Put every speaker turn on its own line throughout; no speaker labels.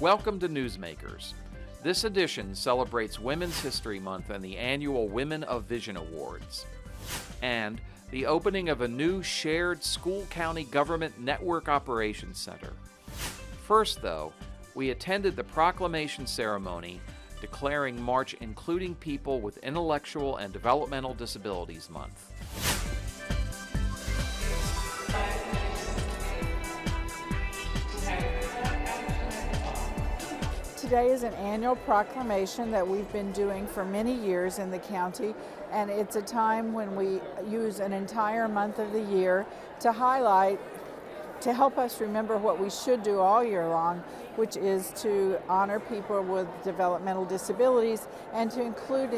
Welcome to NewsMakers. This edition celebrates Women's History Month and the annual Women of Vision Awards, and the opening of a new shared school-county government network operations center. First, though, we attended the proclamation ceremony declaring March Including People with Intellectual and Developmental Disabilities Month.
Today is an annual proclamation that we've been doing for many years in the county, and it's a time when we use an entire month of the year to highlight, to help us remember what we should do all year long, which is to honor people with developmental disabilities and to include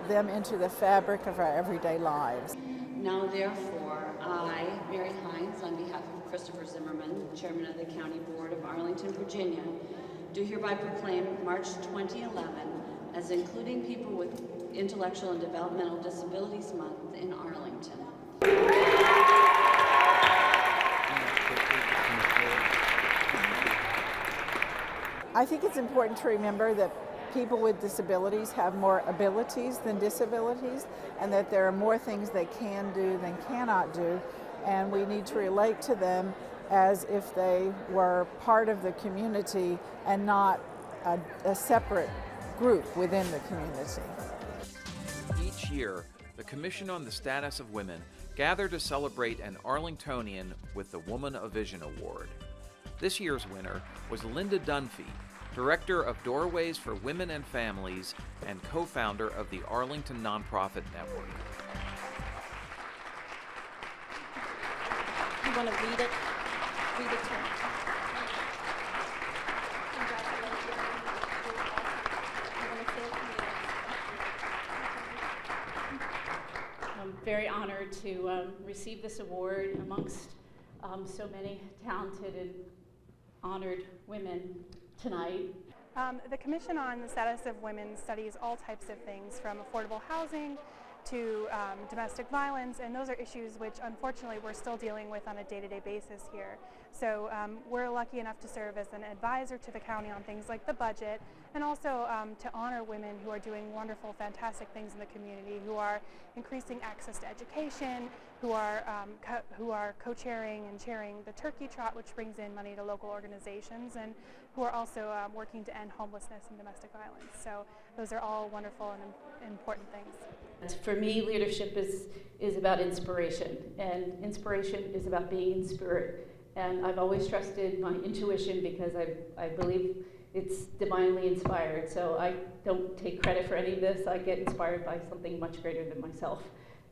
them into the fabric of our everyday lives.
Now therefore, I, Mary Hines, on behalf of Christopher Zimmerman, Chairman of the County Board of Arlington, Virginia, do hereby proclaim March 2011 as Including People with Intellectual and Developmental Disabilities Month in Arlington.
I think it's important to remember that people with disabilities have more abilities than disabilities, and that there are more things they can do than cannot do, and we need to relate to them as if they were part of the community and not a separate group within the community.
Each year, the Commission on the Status of Women gather to celebrate an Arlingtonian with the Woman of Vision Award. This year's winner was Linda Dunphy, Director of Doorways for Women and Families and co-founder of the Arlington Nonprofit Network.
You want to read it? Read it to me.
I'm very honored to receive this award amongst so many talented and honored women tonight.
The Commission on the Status of Women studies all types of things, from affordable housing to domestic violence, and those are issues which unfortunately we're still dealing with on a day-to-day basis here. So we're lucky enough to serve as an advisor to the county on things like the budget, and also to honor women who are doing wonderful, fantastic things in the community, who are increasing access to education, who are co-chairing and chairing the Turkey Trot, which brings in money to local organizations, and who are also working to end homelessness and domestic violence. So those are all wonderful and important things.
For me, leadership is about inspiration, and inspiration is about being in spirit. And I've always trusted my intuition because I believe it's divinely inspired. So I don't take credit for any of this. I get inspired by something much greater than myself.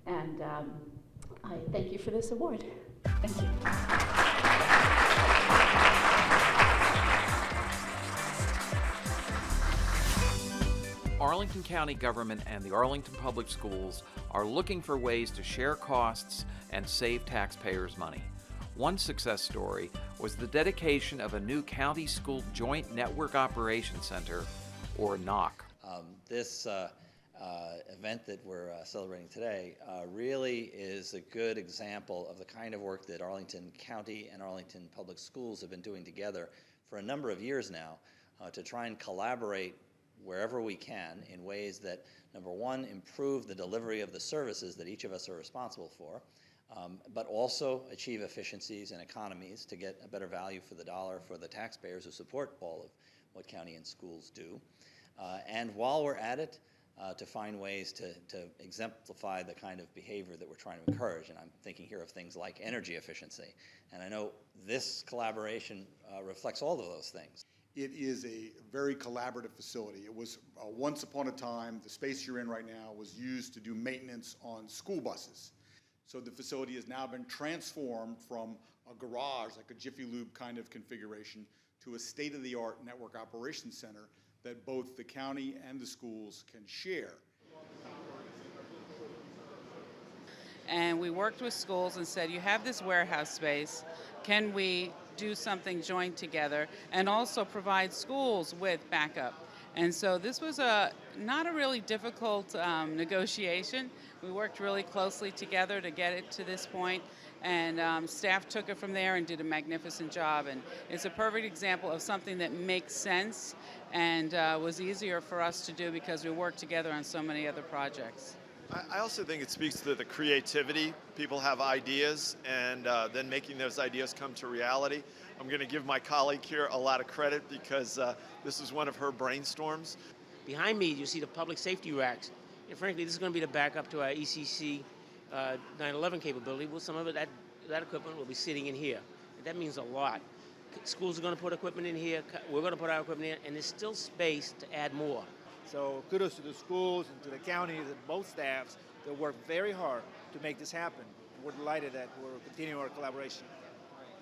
And I thank you for this award. Thank you.
Arlington County government and the Arlington Public Schools are looking for ways to share costs and save taxpayers' money. One success story was the dedication of a new County School Joint Network Operations Center, or NOC.
This event that we're celebrating today really is a good example of the kind of work that Arlington County and Arlington Public Schools have been doing together for a number of years now to try and collaborate wherever we can in ways that, number one, improve the delivery of the services that each of us are responsible for, but also achieve efficiencies and economies to get a better value for the dollar for the taxpayers who support all of what county and schools do. And while we're at it, to find ways to exemplify the kind of behavior that we're trying to encourage. And I'm thinking here of things like energy efficiency. And I know this collaboration reflects all of those things.
It is a very collaborative facility. It was once upon a time, the space you're in right now was used to do maintenance on school buses. So the facility has now been transformed from a garage, like a Jiffy Lube kind of configuration, to a state-of-the-art network operations center that both the county and the schools can share.
And we worked with schools and said, you have this warehouse space, can we do something joint together and also provide schools with backup? And so this was not a really difficult negotiation. We worked really closely together to get it to this point, and staff took it from there and did a magnificent job. And it's a perfect example of something that makes sense and was easier for us to do because we worked together on so many other projects.
I also think it speaks to the creativity. People have ideas, and then making those ideas come to reality. I'm going to give my colleague here a lot of credit because this is one of her brainstorms.
Behind me, you see the public safety racks. And frankly, this is going to be the backup to our ECC 9/11 capability. Well, some of it, that equipment will be sitting in here. And that means a lot. Schools are going to put equipment in here. We're going to put our equipment in, and there's still space to add more.
So kudos to the schools and to the counties and both staffs that work very hard to make this happen. We're delighted that we're continuing our collaboration.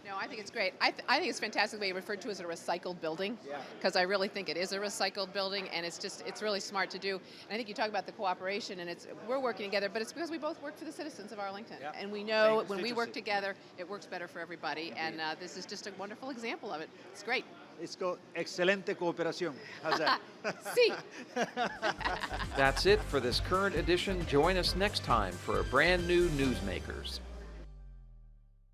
No, I think it's great. I think it's fantastic the way you referred to it as a recycled building,
Yeah.
because I really think it is a recycled building, and it's really smart to do. And I think you talk about the cooperation, and we're working together, but it's because we both work for the citizens of Arlington.
Yeah.
And we know
Same
when we work
constituency.
together, it works better for everybody, and this is just a wonderful example of it. It's great.
It's called excelente cooperación. How's that?
See.
That's it for this current edition. Join us next time for a brand new NewsMakers.